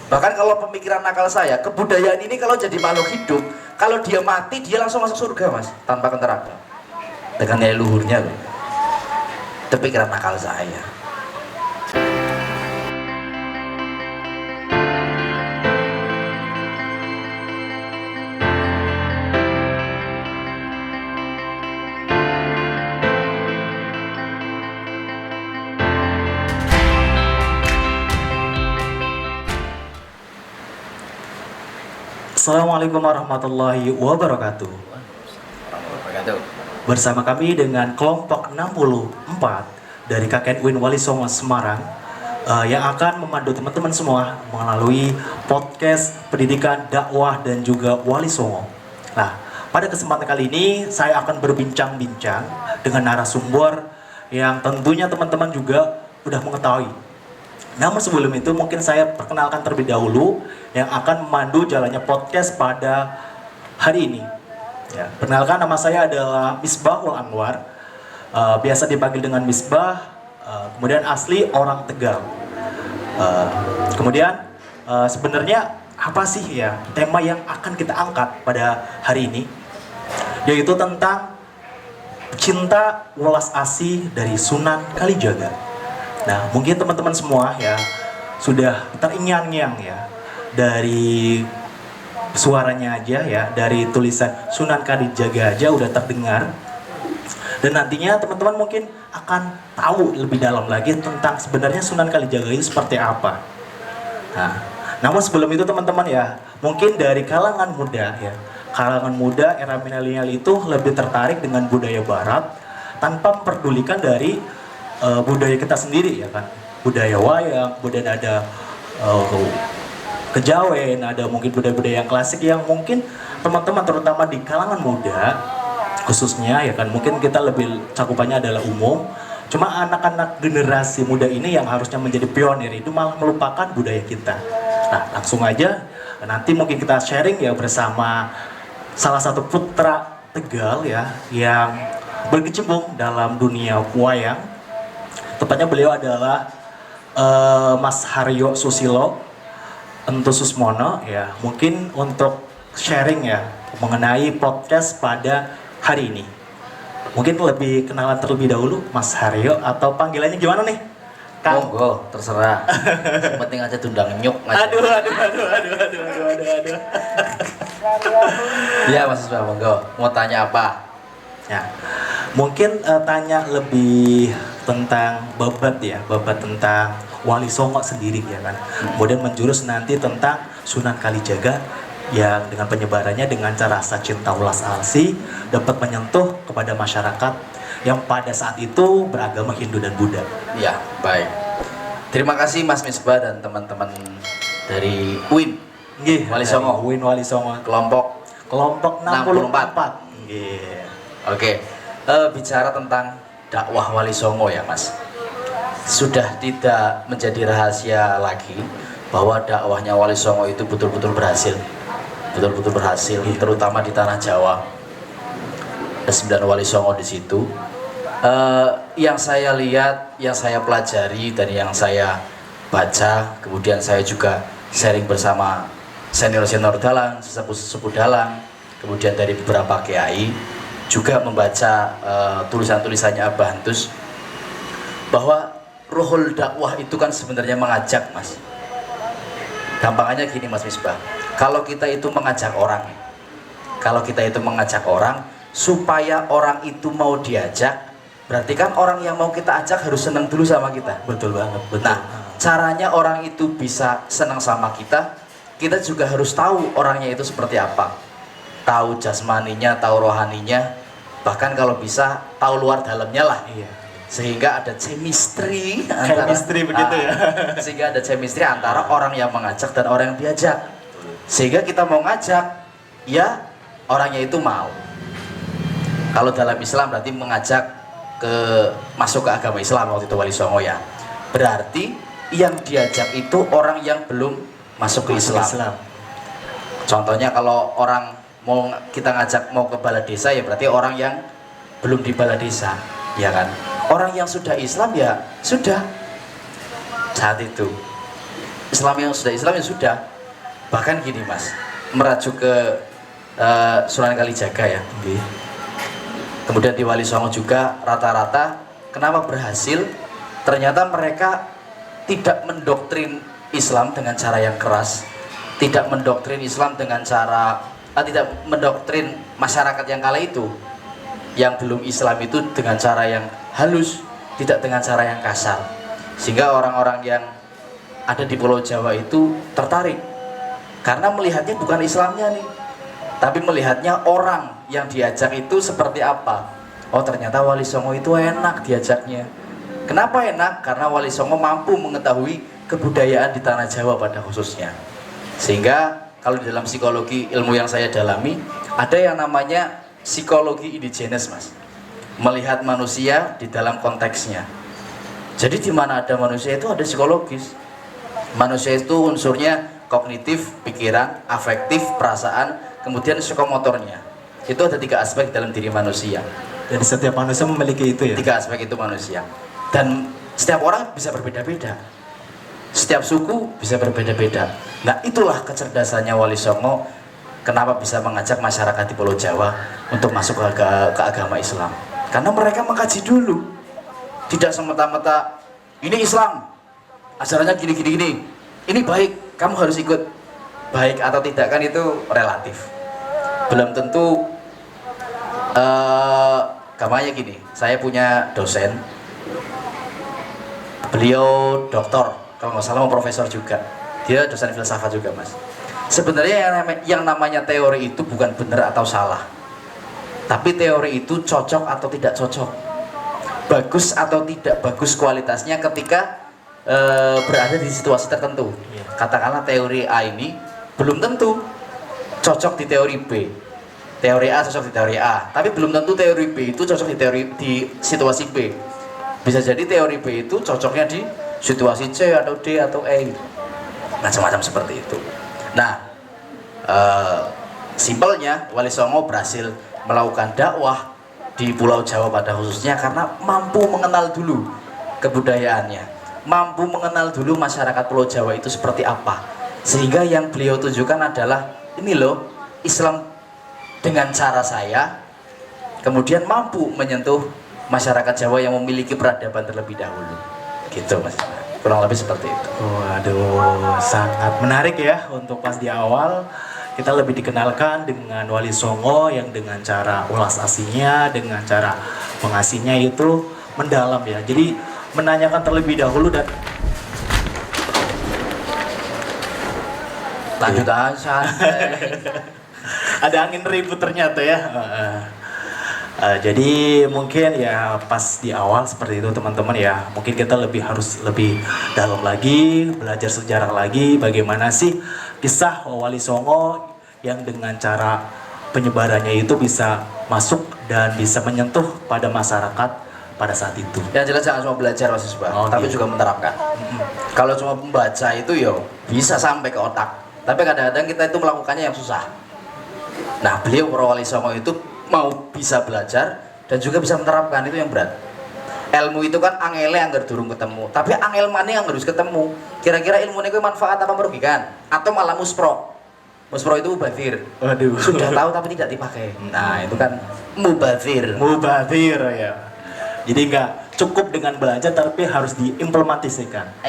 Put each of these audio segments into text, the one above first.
Bahkan kalau pemikiran nakal saya, kebudayaan ini kalau jadi makhluk hidup, kalau dia mati dia langsung masuk surga mas, tanpa ke neraka. Dengan nilai luhurnya loh. Itu pikiran nakal saya. Assalamualaikum warahmatullahi wabarakatuh. Bersama kami dengan kelompok 64 dari KKN UIN Wali Songo Semarang yang akan memandu teman-teman semua melalui podcast pendidikan, dakwah dan juga Wali Songo. Nah, pada kesempatan kali ini saya akan berbincang-bincang dengan narasumber yang tentunya teman-teman juga udah mengetahui. Namun sebelum itu mungkin saya perkenalkan terlebih dahulu yang akan memandu jalannya podcast pada hari ini. Ya, perkenalkan, nama saya adalah Misbahul Anwar, biasa dipanggil dengan Misbah, kemudian asli orang Tegal. Sebenarnya apa sih ya tema yang akan kita angkat pada hari ini? Yaitu tentang cinta welas asih dari Sunan Kalijaga. Nah, mungkin teman-teman semua ya sudah terngiang-ngiang ya dari suaranya aja ya, dari tulisan Sunan Kalijaga aja udah terdengar. Dan nantinya teman-teman mungkin akan tahu lebih dalam lagi tentang sebenarnya Sunan Kalijaga itu seperti apa. Nah, namun sebelum itu teman-teman ya, mungkin dari kalangan muda ya, kalangan muda era milenial itu lebih tertarik dengan budaya barat tanpa memperdulikan dari budaya kita sendiri ya kan, budaya wayang, budaya ada kejawen, ada mungkin budaya-budaya yang klasik yang mungkin teman-teman terutama di kalangan muda khususnya ya kan, mungkin kita lebih cakupannya adalah umum, cuma anak-anak generasi muda ini yang harusnya menjadi pionir itu malah melupakan budaya kita. Nah, langsung aja nanti mungkin kita sharing ya bersama salah satu putra Tegal ya yang berkecimpung dalam dunia wayang. Tepatnya beliau adalah Mas Haryo Susilo Entu Susmono ya. Mungkin untuk sharing ya mengenai podcast pada hari ini. Mungkin lebih kenalan terlebih dahulu Mas Haryo, atau panggilannya gimana nih? Kang? Monggo, terserah. Penting aja tundang nyuk aja. Aduh. Iya Mas Isbah, monggo. Mau tanya apa? Ya, mungkin tanya lebih tentang babat tentang Wali Songo sendiri ya kan. Kemudian menjurus nanti tentang Sunan Kalijaga yang dengan penyebarannya dengan cara rasa cinta ulas asih dapat menyentuh kepada masyarakat yang pada saat itu beragama Hindu dan Buddha. Iya, baik. Terima kasih Mas Misbah dan teman-teman dari UIN Wali Songo. UIN Wali Songo. Kelompok 64. Nggih. Oke, bicara tentang dakwah Wali Songo ya Mas, sudah tidak menjadi rahasia lagi bahwa dakwahnya Wali Songo itu betul-betul berhasil, terutama di tanah Jawa. Ada 9 Wali Songo di situ. Yang saya lihat, yang saya pelajari dan yang saya baca, kemudian saya juga sharing bersama senior-senior dalang, sesepuh-sesepuh dalang, kemudian dari beberapa kiai, juga membaca tulisan-tulisannya Abah Antus, bahwa ruhul dakwah itu kan sebenarnya mengajak Mas. Gampangannya gini Mas Misbah, kalau kita itu mengajak orang supaya orang itu mau diajak, berarti kan orang yang mau kita ajak harus senang dulu sama kita. Betul banget, betul. Nah, caranya orang itu bisa senang sama kita, kita juga harus tahu orangnya itu seperti apa, tahu jasmaninya, tahu rohaninya, bahkan kalau bisa tahu luar dalamnya lah. Iya. Sehingga ada chemistry sehingga ada chemistry antara orang yang mengajak dan orang yang diajak. Sehingga kita mau ngajak, ya orangnya itu mau. Kalau dalam Islam berarti mengajak masuk ke agama Islam waktu itu Wali Songo ya. Berarti yang diajak itu orang yang belum masuk ke Islam. Contohnya kalau orang mau kita ngajak mau ke balai desa, ya berarti orang yang belum di balai desa, ya kan. Orang yang sudah Islam ya sudah saat itu. Islam yang sudah. Bahkan gini mas, merajuk ke Sunan Kalijaga ya. Kemudian di Wali Songo juga rata-rata kenapa berhasil? Ternyata mereka tidak mendoktrin Islam dengan cara yang keras, tidak mendoktrin Islam dengan cara tidak mendoktrin masyarakat yang kala itu, yang belum Islam itu dengan cara yang halus, tidak dengan cara yang kasar, sehingga orang-orang yang ada di Pulau Jawa itu tertarik karena melihatnya bukan Islamnya nih, tapi melihatnya orang yang diajak itu seperti apa. Oh ternyata Wali Songo itu enak diajaknya. Kenapa enak? Karena Wali Songo mampu mengetahui kebudayaan di tanah Jawa pada khususnya. Sehingga kalau di dalam psikologi, ilmu yang saya dalami, ada yang namanya psikologi indigenes mas, melihat manusia di dalam konteksnya. Jadi di mana ada manusia itu ada psikologis. Manusia itu unsurnya kognitif, pikiran, afektif, perasaan, kemudian psikomotornya. Itu ada 3 aspek dalam diri manusia. Jadi setiap manusia memiliki itu ya? 3 aspek itu manusia. Dan setiap orang bisa berbeda-beda. Setiap suku bisa berbeda-beda. Nah itulah kecerdasannya Wali Songo. Kenapa bisa mengajak masyarakat di Pulau Jawa untuk masuk ke agama Islam? Karena mereka mengkaji dulu. Tidak semata-mata ini Islam, ajarannya gini. Ini baik, kamu harus ikut. Baik atau tidak kan itu relatif. Belum tentu. Gampangnya gini, saya punya dosen, beliau doktor, kalau nggak salah mau profesor juga, dia dosen filsafat juga mas. Sebenarnya yang namanya teori itu bukan benar atau salah, tapi teori itu cocok atau tidak cocok, bagus atau tidak bagus kualitasnya ketika berada di situasi tertentu. Katakanlah teori A ini belum tentu cocok di teori B. Teori A cocok di teori A, tapi belum tentu teori B itu cocok di situasi B. Bisa jadi teori B itu cocoknya di situasi C atau D atau E, macam-macam seperti itu. Nah, simpelnya Wali Songo berhasil melakukan dakwah di Pulau Jawa pada khususnya karena mampu mengenal dulu kebudayaannya, mampu mengenal dulu masyarakat Pulau Jawa itu seperti apa, sehingga yang beliau tunjukkan adalah ini loh Islam dengan cara saya, kemudian mampu menyentuh masyarakat Jawa yang memiliki peradaban terlebih dahulu, gitu mas. Kurang lebih seperti itu. Waduh, sangat menarik ya untuk pas di awal kita lebih dikenalkan dengan Wali Songo yang dengan cara ulas aslinya, dengan cara mengasihnya itu mendalam ya. Jadi menanyakan terlebih dahulu dan lanjut aja. ada angin ribut ternyata ya. Jadi mungkin ya pas di awal seperti itu teman-teman ya, mungkin kita harus lebih dalam lagi, belajar sejarah lagi bagaimana sih kisah Wali Songo yang dengan cara penyebarannya itu bisa masuk dan bisa menyentuh pada masyarakat pada saat itu. Yang jelas jangan cuma belajar mas Isbah, tapi juga menerapkan. Kalau cuma membaca itu yo bisa sampai ke otak, tapi kadang-kadang kita itu melakukannya yang susah. Nah beliau para Wali Songo itu mau bisa belajar dan juga bisa menerapkan, itu yang berat. Ilmu itu kan angele anggar durung ketemu, tapi angel mana yang harus ketemu. Kira-kira ilmu ini manfaat apa merugikan? Atau malah muspro? Muspro itu mubazir. Waduh. Sudah tahu tapi tidak dipakai. Nah itu kan mubazir. Mubazir ya. Jadi nggak cukup dengan belajar tapi harus diimplementasikan.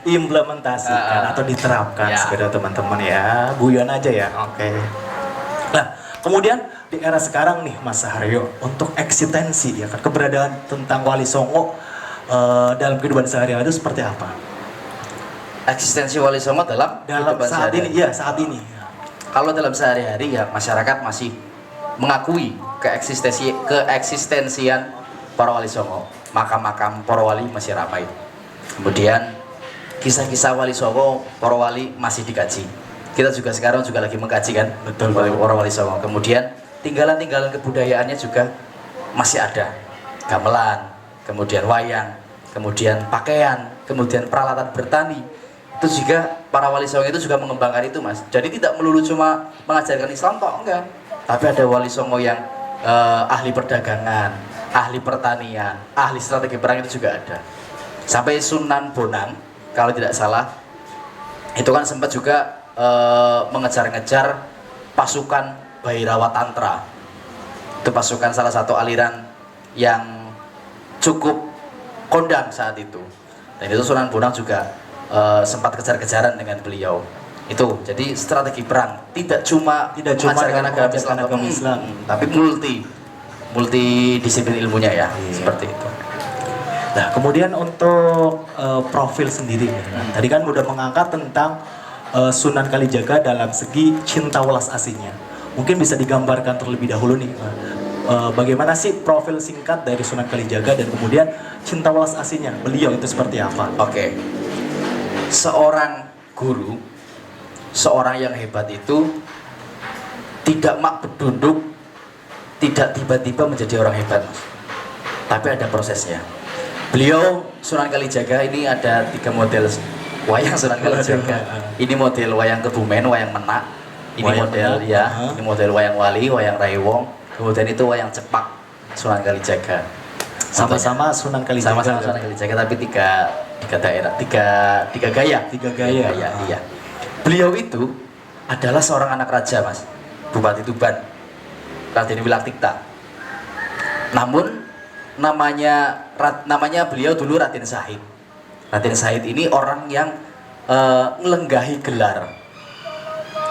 Implementasikan atau diterapkan sekedar teman-teman ya. Guyon aja ya. Oke. Nah, kemudian di era sekarang nih Mas Saharyo, untuk eksistensi ya kan keberadaan tentang Wali Songo dalam kehidupan sehari-hari itu seperti apa? Eksistensi Wali Songo dalam saat ini ya, saat ini. Kalau dalam sehari-hari ya masyarakat masih mengakui keeksistensian para Wali Songo. Makam-makam para wali masih ramai. Kemudian kisah-kisah Wali Songo para wali masih dikaji. Kita juga sekarang lagi mengkaji kan, betul para Wali Songo. Kemudian tinggalan-tinggalan kebudayaannya juga masih ada. Gamelan, kemudian wayang, kemudian pakaian, kemudian peralatan bertani. Itu juga para Wali Songo itu juga mengembangkan itu mas. Jadi tidak melulu cuma mengajarkan Islam kok, enggak. Tapi ada Wali Songo yang ahli perdagangan, ahli pertanian, ahli strategi perang itu juga ada. Sampai Sunan Bonang kalau tidak salah itu kan sempat juga mengejar-ngejar pasukan Bhairawa Tantra. Itu pasukan salah satu aliran yang cukup kondang saat itu. Dan itu Sunan Bonang juga sempat kejar-kejaran dengan beliau. Itu jadi strategi perang tidak cuma mengajarkan agama Islam, tapi multi disiplin ilmunya ya, seperti itu. Nah, kemudian untuk profil sendiri, tadi kan udah mengangkat tentang Sunan Kalijaga dalam segi cinta welas asihnya. Mungkin bisa digambarkan terlebih dahulu nih, bagaimana sih profil singkat dari Sunan Kalijaga dan kemudian cinta welas asihnya beliau itu seperti apa? Oke. Seorang guru, seorang yang hebat itu tidak mak berduduk, tidak tiba-tiba menjadi orang hebat, tapi ada prosesnya. Beliau Sunan Kalijaga ini ada 3 model wayang Sunan Kalijaga. Ini model wayang Kebumen, wayang Menak. Ini Wayang model Menak, ya, ini model wayang Wali, wayang Raiwong. Kemudian itu wayang Cepak Sunan Kalijaga. Sama-sama Sunan Kalijaga. Sama-sama Sunan Kalijaga tapi tiga daerah, tiga gaya. Tiga gaya. Iya. Beliau itu adalah seorang anak raja, Mas. Bupati Tuban, Raden Wilaktikta. Namun namanya beliau dulu Raden Sahid. Raden Sahid ini orang yang ngelenggahi gelar.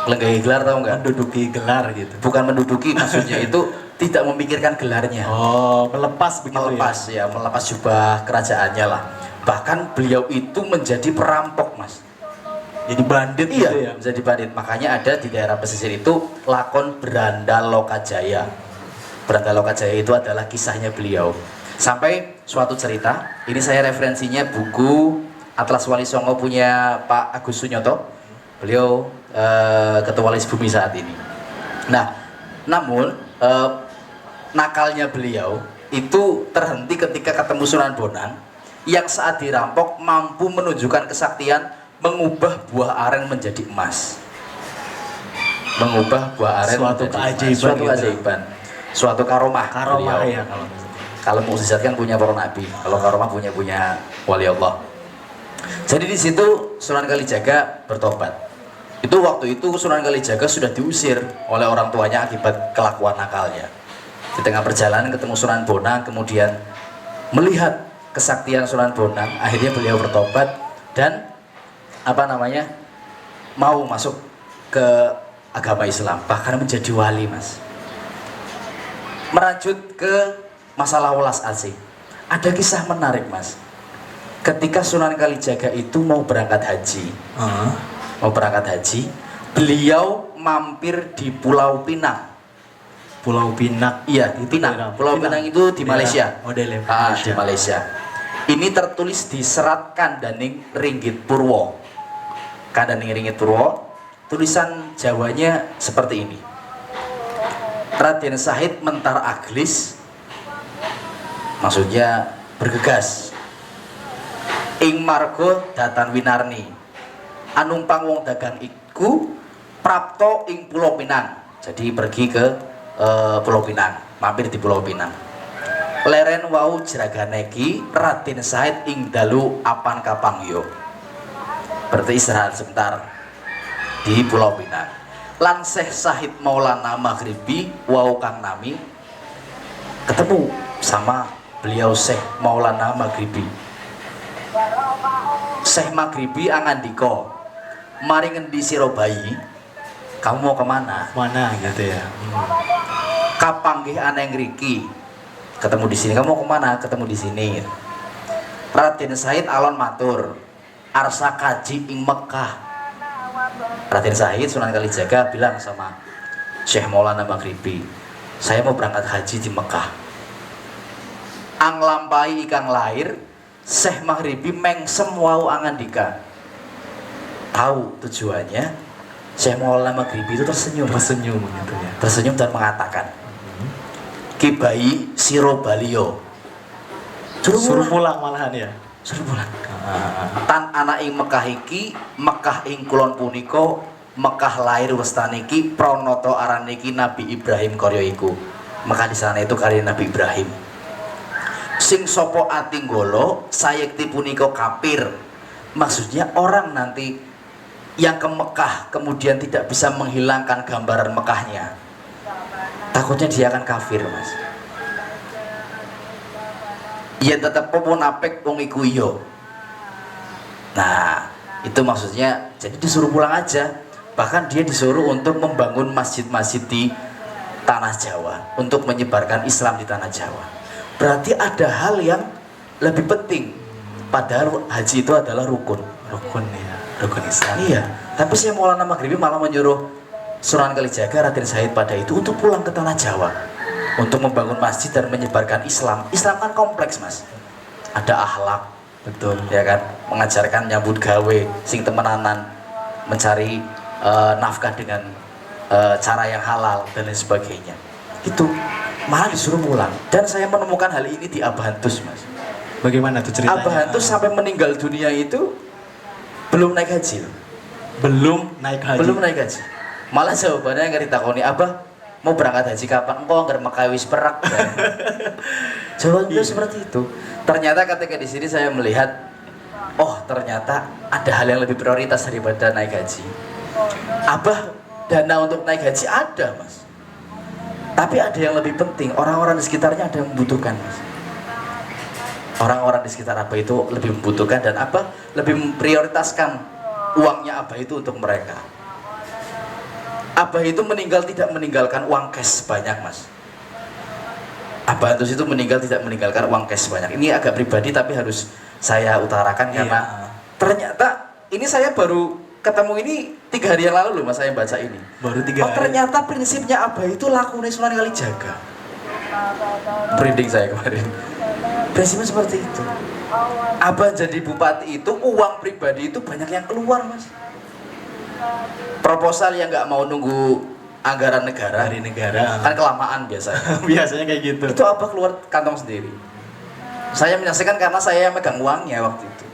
Ngelenggahi gelar tahu nggak? Menduduki gelar gitu. Bukan menduduki, maksudnya itu tidak memikirkan gelarnya. Oh, melepas begitu ya? Melepas jubah kerajaannya lah. Bahkan beliau itu menjadi perampok, Mas. Jadi bandit Iya, gitu ya? menjadi bandit. Makanya ada di daerah pesisir itu lakon Berandal Lokajaya. Berandal Lokajaya itu adalah kisahnya beliau. Sampai suatu cerita, ini saya referensinya buku Atlas Wali Songo punya Pak Agus Sunyoto. Beliau Ketua Wali Bumi saat ini. Nah, namun nakalnya beliau itu terhenti ketika ketemu Sunan Bonang yang saat dirampok mampu menunjukkan kesaktian mengubah buah aren menjadi emas. Mengubah buah aren Suatu keajaiban. Suatu karomah. Karomah beliau. ya Kalau mukjizat kan punya para nabi, kalau karomah punya wali Allah. Jadi di situ Sunan Kalijaga bertobat. Itu waktu itu Sunan Kalijaga sudah diusir oleh orang tuanya akibat kelakuan nakalnya. Di tengah perjalanan ketemu Sunan Bonang, kemudian melihat kesaktian Sunan Bonang, akhirnya beliau bertobat dan mau masuk ke agama Islam, bahkan menjadi wali, Mas. Melanjut ke masalah welas asih. Ada kisah menarik, Mas. Ketika Sunan Kalijaga itu mau berangkat haji, beliau mampir di Pulau Pinang. Pulau Pinang. Iya, di Pinang. Pulau Pinang itu di Malaysia. Di Malaysia. Ini tertulis di serat Kandaning Ringgit Purwo. Kandaning Ringgit Purwo, tulisan Jawanya seperti ini. Raden Sahid mentar aglis, maksudnya bergegas. Ing margo datan winarni, anumpang wong dagang iku prapto ing Pulau Pinang. Jadi pergi ke Pulau Pinang, mampir di Pulau Pinang. Leren wau jeraganeki Raden Sahid ing dalu apan kapang yo. Berarti istirahat sebentar di Pulau Pinang. Lan Syekh Sahid Maulana Maghribi wau kang nami ketemu sama beliau Syekh Maulana Maghribi. Syekh Maghribi angandika, mari ngendi sira bayi? Kamu mau kemana? Mana gitu ya? Kapanggih aneh ngriki. Ketemu di sini. Kamu mau kemana? Ketemu di sini. Raden Sahid alon matur, arsa kaji ing Mekah. Raden Sahid Sunan Kalijaga bilang sama Syekh Maulana Maghribi, saya mau berangkat haji di Mekah. Anglampai ikang lahir Syekh Maghribi mengsem wau angandika. Tahu tujuannya, Syekh Maulana Maghribi itu tersenyum gitu ya. Tersenyum dan mengatakan, Kibai siro balio. Suruh pulang malahan ya. Suruh pulang. Tan anak ing Mekah iki, Mekah ing kulon punika, Mekah lahir westaniki pranoto araniki Nabi Ibrahim karya iku. Mekah di sana itu karya Nabi Ibrahim. sing sopo atinggolo sayekti puniko kafir. Maksudnya orang nanti yang ke Mekah kemudian tidak bisa menghilangkan gambaran Mekahnya, takutnya dia akan kafir, Mas. Ya tetap munafik wong iku yo. Nah, itu maksudnya jadi disuruh pulang aja. Bahkan dia disuruh untuk membangun masjid-masjid di tanah Jawa, untuk menyebarkan Islam di tanah Jawa. Berarti ada hal yang lebih penting. Padahal haji itu adalah rukun. Rukun ya, rukun Islam. Iya, tapi saya Maulana Maghribi malah menyuruh Sunan Kalijaga, Raden Said pada itu untuk pulang ke tanah Jawa, untuk membangun masjid dan menyebarkan Islam. Islam kan kompleks, Mas. Ada akhlak, betul, ya kan? Mengajarkan nyambut gawe, sing temenanan, mencari nafkah dengan cara yang halal dan lain sebagainya. Itu malah disuruh pulang. Dan saya menemukan hal ini di Abantus, Mas. Bagaimana tuh ceritanya? Abantus sampai meninggal dunia itu belum naik haji loh. Belum naik haji. Belum naik haji. Malah jawabannya nggak ditakoni, Abah mau berangkat haji kapan? Engkau nggak Mekah wis perak. Ya. Jawabannya seperti itu. Ternyata ketika di sini saya melihat, oh ternyata ada hal yang lebih prioritas daripada naik haji. Abah, dana untuk naik haji ada, Mas. Tapi ada yang lebih penting, orang-orang di sekitarnya ada yang membutuhkan, Mas. Orang-orang di sekitar Abah itu lebih membutuhkan dan Abah lebih memprioritaskan uangnya Abah itu untuk mereka. Abah itu meninggal tidak meninggalkan uang cash banyak, Mas. Abantus itu meninggal tidak meninggalkan uang cash banyak. Ini agak pribadi tapi harus saya utarakan karena ternyata ini saya baru ketemu ini 3 hari yang lalu loh, Mas, saya baca ini. Baru 3 Oh, hari. ternyata prinsipnya Abah itu lakunya Sunan Kalijaga. Branding saya kemarin. Prinsipnya seperti itu. Abah jadi bupati itu uang pribadi itu banyak yang keluar, Mas. Proposal yang nggak mau nunggu anggaran negara Dari negara. kan kelamaan biasanya. Biasanya kayak gitu. Itu Abah keluar kantong sendiri. Saya menyaksikan karena saya yang megang uangnya waktu itu.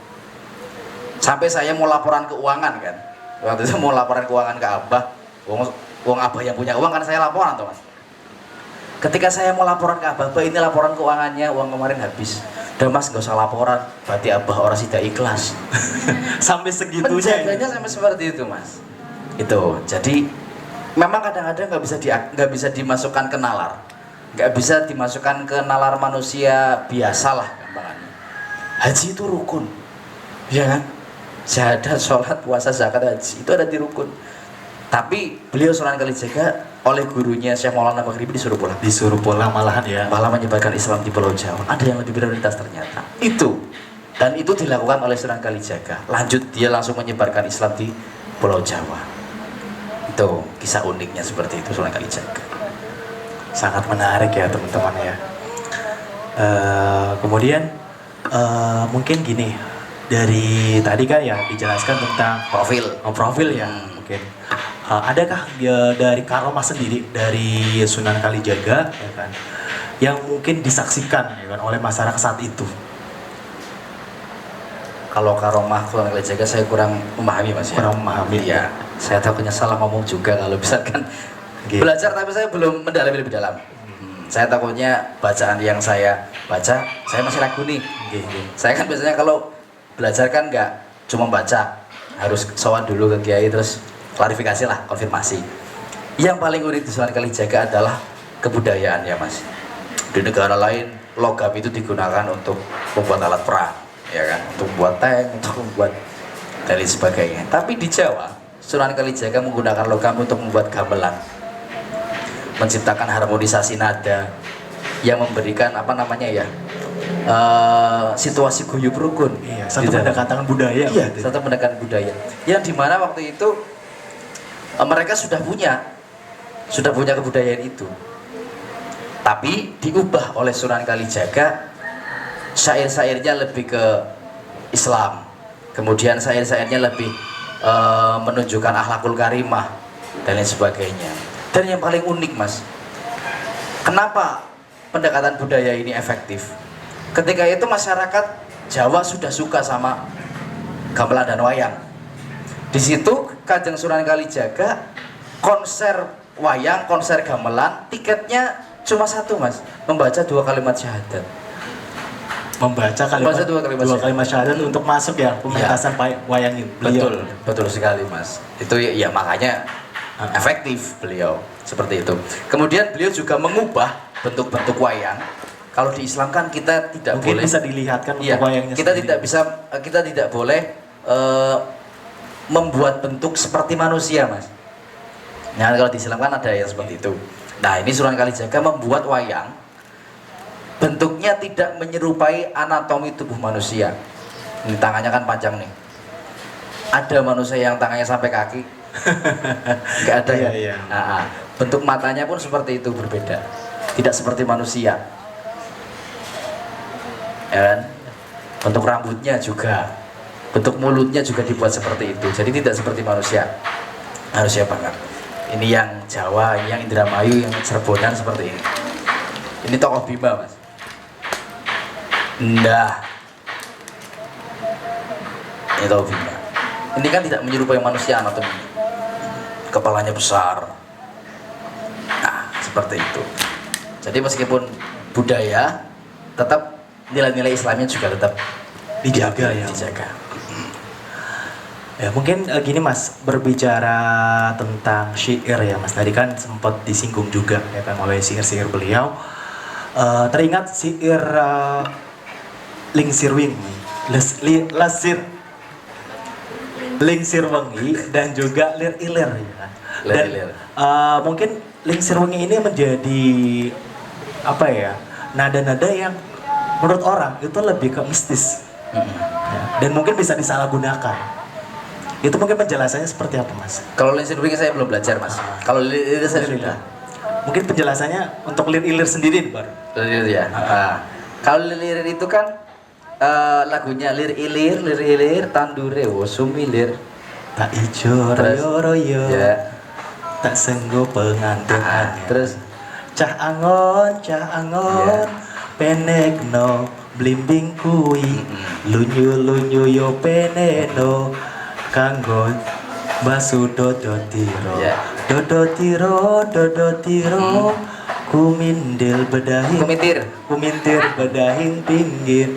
Sampai saya mau laporan keuangan kan. Waktu itu mau laporan keuangan ke Abah. Uang Abah yang punya uang kan saya laporan tuh, Mas. Ketika saya mau laporan ke Abah, ini laporan keuangannya, uang kemarin habis. Udah, Mas, nggak usah laporan. Berarti Abah orang tidak ikhlas. Sampai segitunya. Penjaganya sampai seperti itu, Mas. Itu. Jadi memang kadang-kadang nggak bisa dimasukkan ke nalar, nggak bisa dimasukkan ke nalar manusia biasa lah gampangannya. Haji itu rukun, ya kan? Syahadat, sholat, puasa, zakat, haji itu ada di rukun. Tapi beliau Sunan Kalijaga oleh gurunya Syekh Maulana Maghribi disuruh pulang. Disuruh pulang malahan ya. Malah menyebarkan Islam di Pulau Jawa. Ada yang lebih prioritas ternyata. Itu. Dan itu dilakukan oleh Sunan Kalijaga. Lanjut dia langsung menyebarkan Islam di Pulau Jawa. Itu kisah uniknya seperti itu Sunan Kalijaga. Sangat menarik ya teman-teman ya. Kemudian mungkin gini, dari tadi kan ya dijelaskan tentang profil ya mungkin. Adakah dari Karomah sendiri, dari Sunan Kalijaga ya kan, yang mungkin disaksikan ya kan oleh masyarakat saat itu? Kalau karomah Sunan Kalijaga saya kurang memahami, Mas. Kurang memahami ya. Saya takutnya salah ngomong juga kalau misalkan belajar tapi saya belum mendalami lebih dalam. Saya takutnya bacaan yang saya baca saya masih ragu nih. Saya kan biasanya kalau belajar kan nggak cuma baca, harus sowan dulu ke kiai terus klarifikasi lah, konfirmasi. Yang paling unik di Sunan Kalijaga adalah kebudayaannya, Mas. Di negara lain logam itu digunakan untuk membuat alat perang, ya kan, untuk membuat tank, untuk membuat dan lain sebagainya. Tapi di Jawa Sunan Kalijaga menggunakan logam untuk membuat gamelan, menciptakan harmonisasi nada yang memberikan apa namanya ya, situasi guyub rukun. Iya, satu pendekatan budaya. Iya, satu pendekatan budaya. Yang dimana waktu itu mereka sudah punya kebudayaan itu. Tapi diubah oleh Sunan Kalijaga, syair-syairnya lebih ke Islam. Kemudian syair-syairnya lebih menunjukkan akhlakul karimah dan lain sebagainya. Dan yang paling unik, Mas, kenapa pendekatan budaya ini efektif? Ketika itu masyarakat Jawa sudah suka sama gamelan dan wayang. Di situ Kanjeng Sunan Kalijaga konser wayang, konser gamelan, tiketnya cuma satu, Mas, membaca 2 kalimat syahadat. membaca kalimat Membaca dua kalimat syahadat untuk masuk ya pementasan wayang beliau. Betul sekali mas. Itu ya makanya efektif beliau seperti itu. Kemudian beliau juga mengubah bentuk-bentuk wayang. Kalau di Islam kan kita tidak Mungkin boleh bisa dilihatkan iya, untuk wayangnya kita sendiri. kita tidak boleh membuat bentuk seperti manusia mas. Nah kalau di Islam kan ada yang seperti itu. Nah ini Sunan Kalijaga membuat wayang bentuknya tidak menyerupai anatomi tubuh manusia. Ini tangannya kan panjang nih. Ada manusia yang tangannya sampai kaki? Nggak ada ya. Iya. Nah, bentuk matanya pun seperti itu berbeda. Tidak seperti manusia. Ya kan? Bentuk rambutnya juga, bentuk mulutnya juga dibuat seperti itu. Jadi tidak seperti manusia. Manusia banget. Ini yang Jawa, yang Indramayu, yang Serbonan seperti ini. Ini tokoh Bima mas. Nah, ini tokoh Bima. Ini kan tidak menyerupai manusia anatomi. Kepalanya besar. Nah, seperti itu. Jadi meskipun budaya, tetap nilai-nilai Islamnya juga tetap Dijaga ya. dijaga. Ya mungkin gini mas, berbicara tentang syair ya mas, tadi kan sempat disinggung juga ya kan oleh syair-syair beliau. Teringat syair Lingsir Wengi, Lingsir Wengi dan juga Lir Ilir ya kan. Lir Dan Ilir. mungkin Lingsir Wengi ini menjadi apa ya, nada-nada yang menurut orang itu lebih ke mistis ya, dan mungkin bisa disalahgunakan. Itu mungkin penjelasannya seperti apa mas? Kalau Lingsir Wengi saya belum belajar mas. Kalau Lir Ilir saya Lir sudah. Ilir. Mungkin penjelasannya untuk Lir Ilir sendiri baru. Lir Ilir ya. Nah, kalau Lir Ilir itu kan lagunya Lir Ilir tandure wo sumilir. Tak ijo Terus, royo-royo, ya. tak senggo pengantinannya. Terus Cah angon, Ya. penekno blimbing kui, lunyu-lunyu yo peneno, kanggo basu dodotiro, Ya. dodotiro, kumindil bedahing, kumintir bedahing pinggir,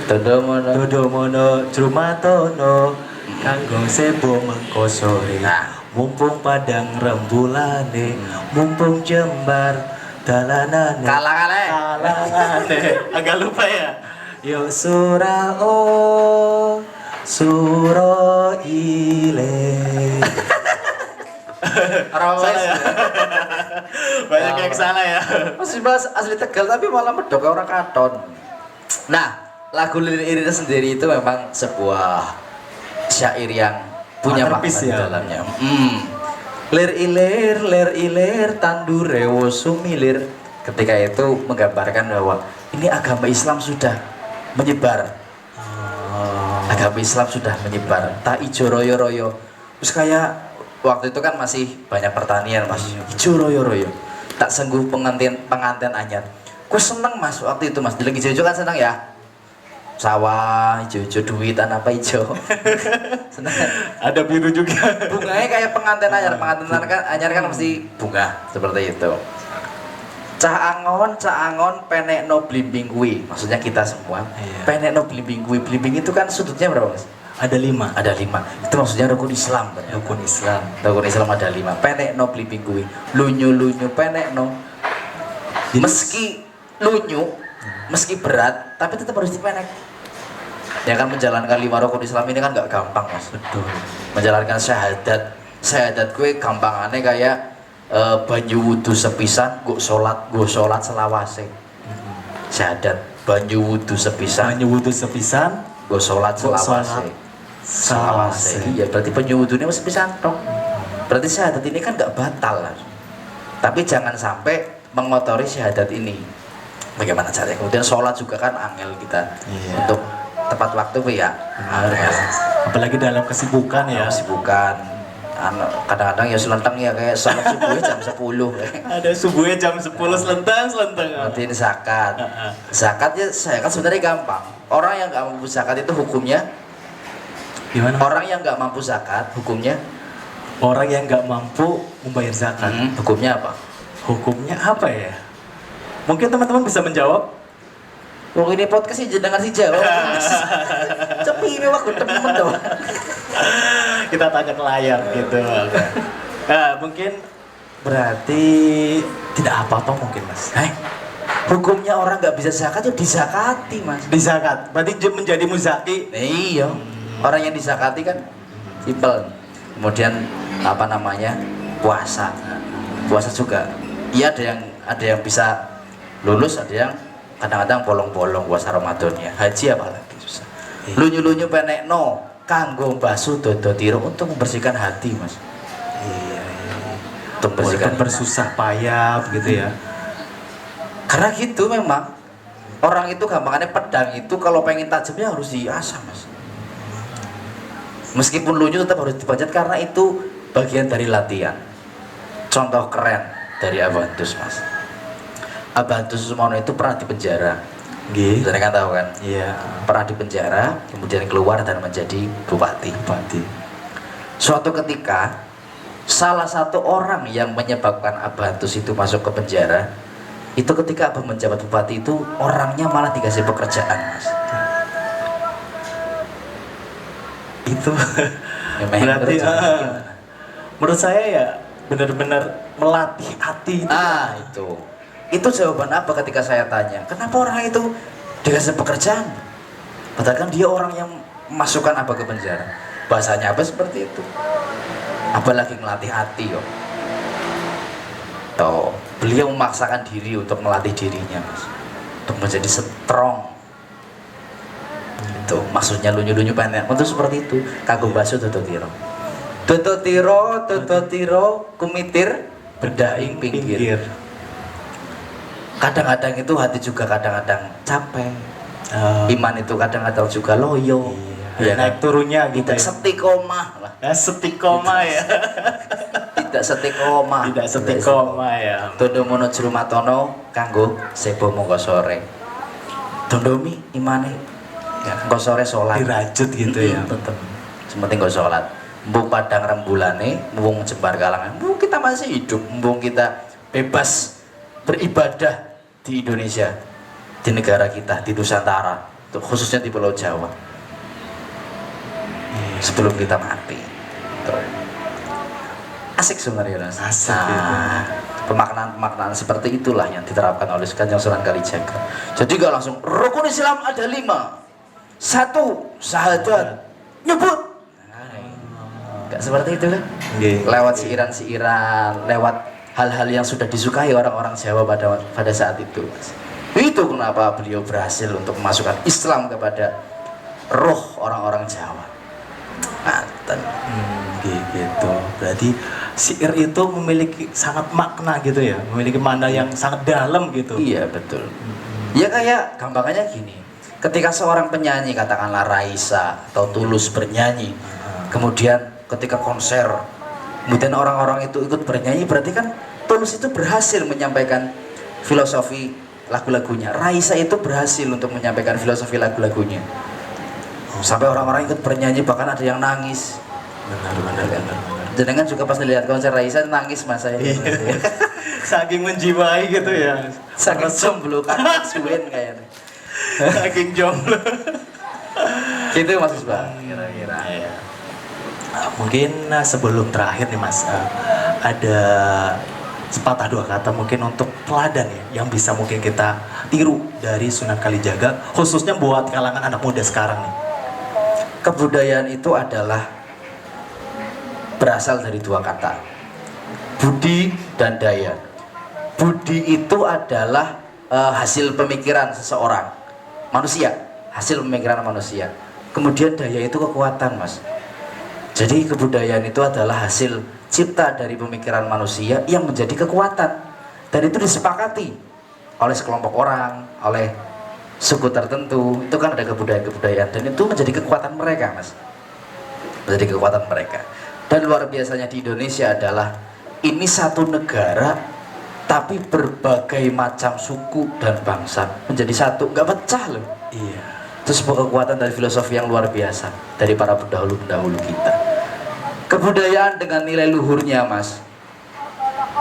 Dodomono. dodomono crumatono, kanggo sebo mengkosore. Nah. Mumpung padang rembulane, mumpung jembar dalanane, kalangane. Agak lupa ya. Yo surao, suro ile. Salah ya. Banyak yang salah ya. Masih bahas asli Tegal tapi malah medok kayak orang katon. Nah, lagu Lir Ilir sendiri itu memang sebuah syair yang punya makna Masterpiece di ya. dalamnya. Lir ilir tandure wo sumilir. Ketika itu menggambarkan bahwa ini agama Islam sudah menyebar. Agama Islam sudah menyebar. Tak ijo royo-royo. Terus kayak waktu itu kan masih banyak pertanian mas. Ijo royo-royo. Tak sengguh pengantin anyar. Gue seneng mas waktu itu mas. Di lagi hijau kan seneng ya. Sawah hijau-hijau duitan apa hijau. Seneng. Ada biru juga. Bunganya kayak pengantin anyar kan mesti bunga seperti itu. Cah angon penek no blimbing kuwi. Maksudnya kita semua. Iya. Penek no blimbing kuwi. Blimbing itu kan sudutnya berapa mas? Ada 5. Ada 5. Itu maksudnya rukun Islam. Ternyata. Rukun Islam. Rukun Islam ada 5. Penek no blimbing kuwi. Lunyu penek no. Meski lunyu, meski berat, tapi tetap harus dipenek. Ya kan menjalankan 5 rukun Islam ini kan nggak gampang mas. Betul. Menjalankan syahadat gue gampangannya kayak banyu wudu sepisan gue sholat selawase. Syahadat banyu wudu sepisan Banyu wudu sepisan, gue sholat Gua selawase. salawase. Iya berarti banyu wudunya masih sepisan dong. Berarti syahadat ini kan nggak batal lah. Tapi jangan sampai mengotori syahadat ini. Bagaimana caranya? Kemudian sholat juga kan angel kita. Iya. Untuk tepat waktu ya angel. Apalagi dalam kesibukan ya. Kesibukan kadang-kadang ya selentang ya kayak sholat subuh jam 10 Ada subuhnya jam 10 selentang. nanti ini zakat zakat sebenarnya gampang. Orang yang nggak mampu zakat itu hukumnya Gimana? orang yang nggak mampu zakat hukumnya Orang yang nggak mampu membayar zakat. hukumnya apa? Hukumnya apa ya? Mungkin teman-teman bisa menjawab. Wong ini podcast sih jenengan si Jawa. Cepi ini waktu temen tuh. Kita tanya ke layar gitu. Nah, mungkin berarti tidak apa toh mungkin Mas. Hukumnya orang nggak bisa zakat ya dizakati Mas. Dizakat, berarti menjadi muzaki. Iya. Orang yang dizakati kan simpel. Kemudian apa namanya? Puasa. Puasa juga. Iya ada yang bisa lulus, ada yang kadang-kadang bolong-bolong puasa Ramadannya. Haji apalagi susah. Lunyu-lunyu penekno kanggo basuh dodo tiro untuk membersihkan hati Mas. Iya. Untuk membersihkan bersusah payah gitu ya. Karena gitu memang orang itu gampangannya pedang itu kalau pengen tajamnya harus diasah Mas. Meskipun lunyu tetap harus dibajat karena itu bagian dari latihan. Contoh keren dari Abantus Mas. Abantus Sumono itu pernah di penjara. Nggih. Saudara kan tahu kan? Iya. Pernah di penjara, kemudian keluar dan menjadi bupati. Suatu ketika salah satu orang yang menyebabkan Abantus itu masuk ke penjara, itu ketika Abah menjabat bupati itu orangnya malah dikasih pekerjaan Mas. Itu Memang berarti menurut saya ya benar-benar melatih hati itu. Itu jawaban apa ketika saya tanya kenapa orang itu dikasih pekerjaan, padahal kan dia orang yang masukkan Abah ke penjara. Bahasanya apa seperti itu, apalagi ngelatih hati yo. Toh beliau memaksakan diri untuk melatih dirinya Mas, untuk menjadi strong. Itu maksudnya lunyu-lunyu pendek untuk seperti itu. Kagum baso dodo tiro kumitir berdaing pinggir. Kadang-kadang itu hati juga kadang-kadang capek. Iman itu kadang-kadang juga loyo. Iya, naik turunnya gitu. Tidak setiqomah lah. Setiqomah ya. Tidak setiqomah ya. Tondo mono jrumatono kanggo sebo mongko sore. Tondomi imane ya engko sore salat. Dirajut gitu ya. Tetep. Sementing engko salat. Mbung padang rembulane, mbung jembar kalangan. Mbung kita masih hidup, mbung kita bebas beribadah di Indonesia, di negara kita, di Nusantara, khususnya di Pulau Jawa. Sebelum kita mati. Asik sebenarnya Mas. Asik gitu. Pemaknaan seperti itulah yang diterapkan oleh Kanjeng Sunan Kalijaga. Jadi gak langsung rukun Islam ada 5. 1 syahadat nyebut. Gak seperti itu kan? Lewat siiran-siiran, lewat hal-hal yang sudah disukai orang-orang Jawa pada saat itu. Itu kenapa beliau berhasil untuk memasukkan Islam kepada roh orang-orang Jawa. Gitu. Berarti syair itu memiliki sangat makna gitu ya, memiliki makna yang sangat dalam gitu. Iya betul. Ya kayak gampangannya gini. Ketika seorang penyanyi katakanlah Raisa atau Tulus bernyanyi, kemudian ketika konser, kemudian orang-orang itu ikut bernyanyi, berarti kan Tulus itu berhasil menyampaikan filosofi lagu-lagunya. Raisa itu berhasil untuk menyampaikan filosofi lagu-lagunya. Sampai orang-orang ikut bernyanyi, bahkan ada yang nangis. Benar. Jenengan juga pas lihat konser Raisa nangis Mas saya. Saking menjiwai gitu ya. Saking jomblo kan suwen kayaknya. Saking jomblo. Gitu Mas Isbah. Kira-kira ya. Mungkin sebelum terakhir nih Mas, ada sepatah dua kata mungkin untuk teladan ya yang bisa mungkin kita tiru dari Sunan Kalijaga, khususnya buat kalangan anak muda sekarang nih. Kebudayaan itu adalah berasal dari 2 kata, budi dan daya. Budi itu adalah hasil pemikiran seseorang, manusia, hasil pemikiran manusia. Kemudian daya itu kekuatan Mas. Jadi kebudayaan itu adalah hasil cipta dari pemikiran manusia yang menjadi kekuatan, dan itu disepakati oleh sekelompok orang, oleh suku tertentu. Itu kan ada kebudayaan-kebudayaan, dan itu menjadi kekuatan mereka Mas, menjadi kekuatan mereka. Dan luar biasanya di Indonesia adalah ini satu negara tapi berbagai macam suku dan bangsa menjadi satu, nggak pecah loh. Iya. Itu sebuah kekuatan dari filosofi yang luar biasa dari para pendahulu-pendahulu kita. Kebudayaan dengan nilai luhurnya Mas,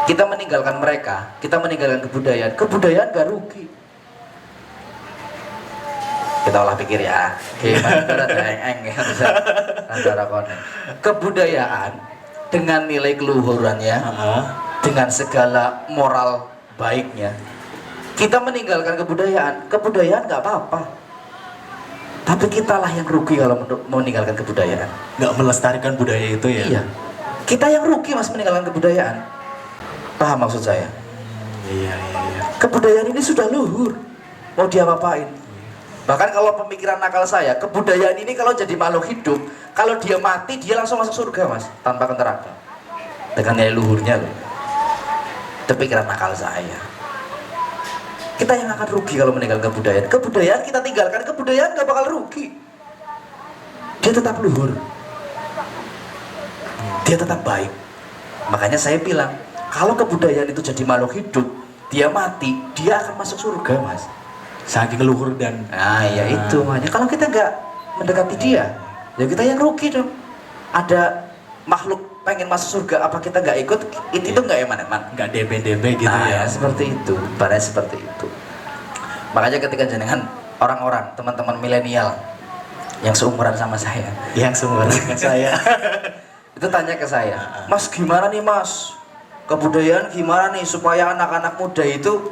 kita meninggalkan mereka, kita meninggalkan kebudayaan gak rugi. Kita olah pikir ya. Gimana itu rada eng ya, antara konen. Kebudayaan dengan nilai keluhurannya, dengan segala moral baiknya, kita meninggalkan kebudayaan. Kebudayaan nggak apa-apa, tapi kitalah yang rugi kalau meninggalkan kebudayaan. Nggak melestarikan budaya itu ya. Iya, kita yang rugi mas meninggalkan kebudayaan. Paham maksud saya? Iya. Kebudayaan ini sudah luhur, mau diapa-apain? Bahkan kalau pemikiran nakal saya, kebudayaan ini kalau jadi makhluk hidup, kalau dia mati dia langsung masuk surga mas, tanpa ke neraka, dengan nilai luhurnya loh. Itu pikiran nakal saya. Kita yang akan rugi kalau meninggalkan kebudayaan. Kebudayaan kita tinggalkan, kebudayaan gak bakal rugi. Dia tetap luhur, dia tetap baik. Makanya saya bilang, kalau kebudayaan itu jadi makhluk hidup, dia mati, dia akan masuk surga mas. Saking leluhur dan Ya itu makanya kalau kita nggak mendekati dia, ya kita yang rugi dong. Ada makhluk pengen masuk surga, apa kita nggak ikut? Itu nggak eman-eman, nggak DB gitu ya. Seperti itu, barangnya seperti itu. Makanya ketika jenengan orang-orang, teman-teman milenial yang seumuran sama saya, itu tanya ke saya, Mas gimana nih mas, kebudayaan gimana nih supaya anak-anak muda itu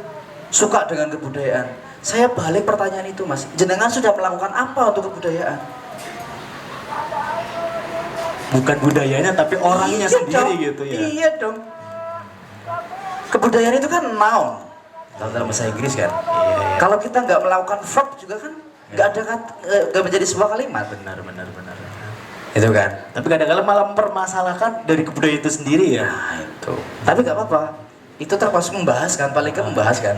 suka dengan kebudayaan? Saya balik pertanyaan itu mas, jenengan sudah melakukan apa untuk kebudayaan? Bukan budayanya tapi orangnya sendiri dong, gitu ya. Iya dong. Kebudayaan itu kan noun dalam bahasa Inggris kan. Iya. Kalau kita nggak melakukan verb juga kan nggak ada nggak menjadi sebuah kalimat. Benar. Itu kan. Tapi kadang-kadang malah mempermasalahkan dari kebudayaan itu sendiri ya. Nah, itu. Tapi nggak apa-apa. Itu termasuk membahas kan, paling membahas kan.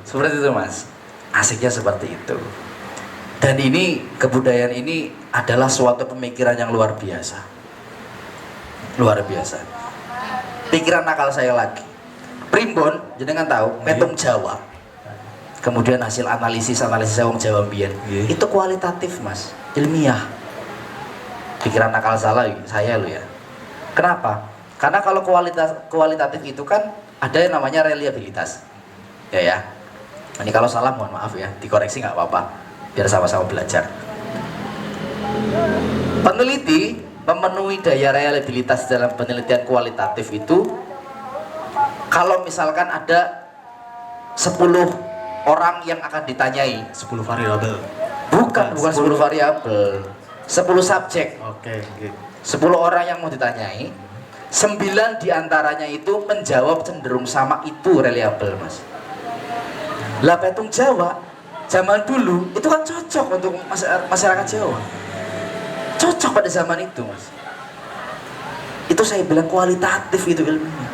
Seperti itu mas, asiknya seperti itu. Dan ini kebudayaan ini adalah suatu pemikiran yang luar biasa, pikiran nakal saya lagi. Primbon, jenengan tahu petung Jawa, kemudian hasil analisis wong Jawa mbien, itu kualitatif mas, ilmiah. Pikiran nakal saya lo ya. Kenapa? Karena kalau kualitatif itu kan ada yang namanya reliabilitas, ya. Ini kalau salah mohon maaf ya, dikoreksi nggak apa-apa, biar sama-sama belajar. Peneliti memenuhi daya reliabilitas dalam penelitian kualitatif itu kalau misalkan ada 10 orang yang akan ditanyai, 10 variabel. Bukan 10 variabel, 10 subjek. Oke. 10 orang yang mau ditanyai, 9 diantaranya itu menjawab cenderung sama, itu reliable mas. Lah petung Jawa zaman dulu itu kan cocok untuk masyarakat Jawa, cocok pada zaman itu mas. Itu saya bilang kualitatif itu ilmunya,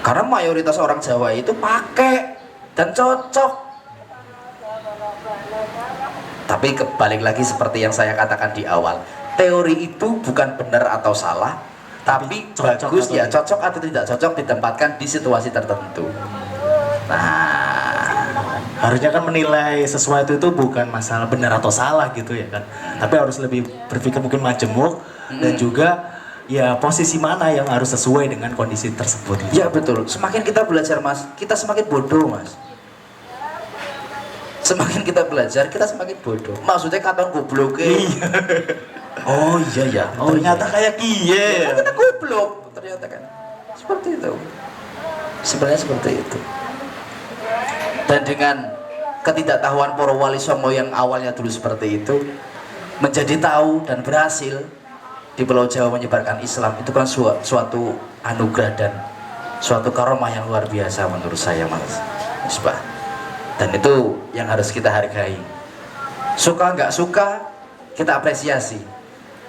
karena mayoritas orang Jawa itu pakai dan cocok. Tapi kebalik lagi seperti yang saya katakan di awal, teori itu bukan benar atau salah, tapi bagus ya, cocok atau tidak cocok ditempatkan di situasi tertentu. Nah, harusnya kan menilai sesuatu itu bukan masalah benar atau salah gitu ya kan, tapi harus lebih berpikir mungkin majemuk dan juga ya posisi mana yang harus sesuai dengan kondisi tersebut. Ya betul. Semakin kita belajar mas, kita semakin bodoh mas. Semakin kita belajar, kita semakin bodoh. Maksudnya kata goblok. Oh iya ya. Oh ternyata kayak ya, kita goblok. Ternyata kan seperti itu. Sebenarnya seperti itu. Dan dengan ketidaktahuan para wali songo yang awalnya dulu seperti itu, menjadi tahu dan berhasil di Pulau Jawa menyebarkan Islam, itu kan suatu anugerah dan suatu karomah yang luar biasa menurut saya mas Misbah. Dan itu yang harus kita hargai. Suka nggak suka kita apresiasi,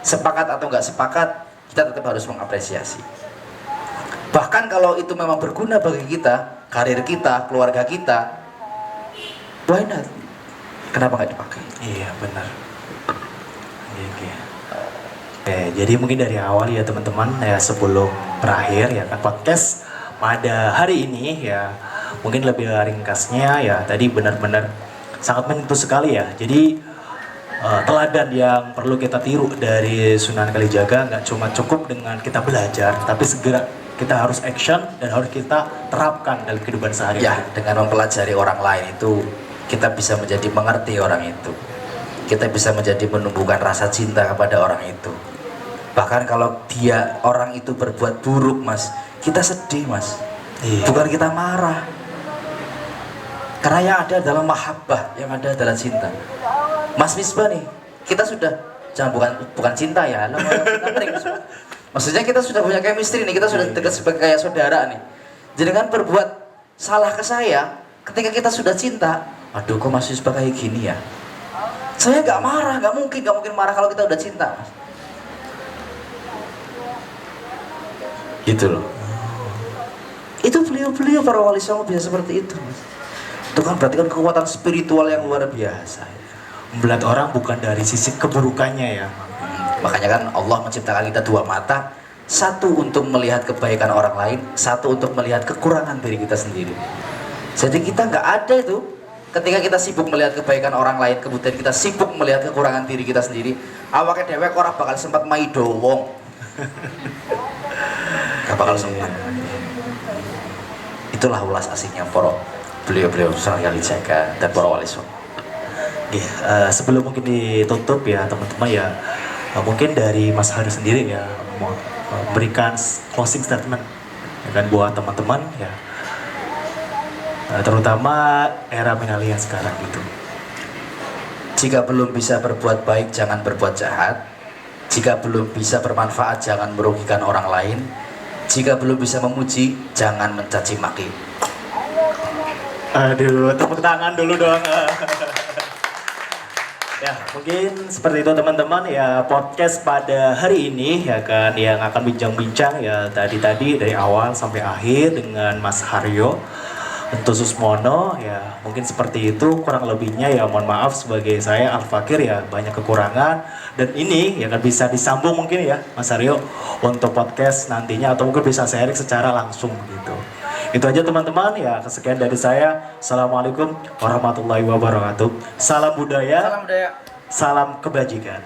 sepakat atau nggak sepakat kita tetap harus mengapresiasi. Bahkan kalau itu memang berguna bagi kita, karir kita, keluarga kita, why not? Kenapa nggak dipakai? Iya benar. Iya. Jadi mungkin dari awal ya teman-teman ya, sebelum berakhir ya kan podcast pada hari ini ya, mungkin lebih ringkasnya ya tadi benar-benar sangat menyentuh sekali ya. Jadi teladan yang perlu kita tiru dari Sunan Kalijaga nggak cuma cukup dengan kita belajar, tapi segera kita harus action dan harus kita terapkan dalam kehidupan sehari-hari. Ya, dengan mempelajari orang lain itu kita bisa menjadi mengerti orang itu, kita bisa menjadi menumbuhkan rasa cinta kepada orang itu. Bahkan kalau orang itu berbuat buruk mas, kita sedih mas, bukan kita marah. Karena yang ada adalah mahabbah, yang ada adalah cinta. Mas Misbah nih, kita sudah, bukan cinta ya, maksudnya kita sudah punya chemistry nih, kita sudah dekat sebagai kayak saudara nih. Jadi kan berbuat salah ke saya, ketika kita sudah cinta, aduh kok Mas Misbah kayak gini ya, saya nggak marah, nggak mungkin marah kalau kita udah cinta mas. Gitu loh. Itu beliau para wali songo bisa seperti itu mas. Itu kan berarti kan kekuatan spiritual yang luar biasa. Melihat orang bukan dari sisi keburukannya ya. Makanya kan Allah menciptakan kita dua mata, satu untuk melihat kebaikan orang lain, satu untuk melihat kekurangan diri kita sendiri. Jadi kita nggak ada itu ketika kita sibuk melihat kebaikan orang lain, kemudian kita sibuk melihat kekurangan diri kita sendiri, awaknya dewek orang bakal sempat maido wong. Gak bakal sempat. Itulah ulas aslinya beliau Sunan Kalijaga dan para wali songo. Sebelum mungkin ditutup ya teman-teman ya, mungkin dari Mas Hari sendiri ya mau memberikan closing statement ya kan buat teman-teman ya, terutama era milenial sekarang gitu. Jika belum bisa berbuat baik, jangan berbuat jahat. Jika belum bisa bermanfaat, jangan merugikan orang lain. Jika belum bisa memuji, jangan mencaci maki. Aduh, tepuk tangan dulu dong. Ya, mungkin seperti itu teman-teman ya, podcast pada hari ini ya kan, yang akan bincang-bincang ya tadi dari awal sampai akhir dengan Mas Haryo Ento Susmono ya, mungkin seperti itu kurang lebihnya ya, mohon maaf sebagai saya Al Fakir ya, banyak kekurangan, dan ini ya kan bisa disambung mungkin ya Mas Haryo untuk podcast nantinya, atau mungkin bisa sharing secara langsung gitu. Itu aja teman-teman ya, kesekian dari saya. Assalamualaikum warahmatullahi wabarakatuh. Salam budaya, salam kebajikan.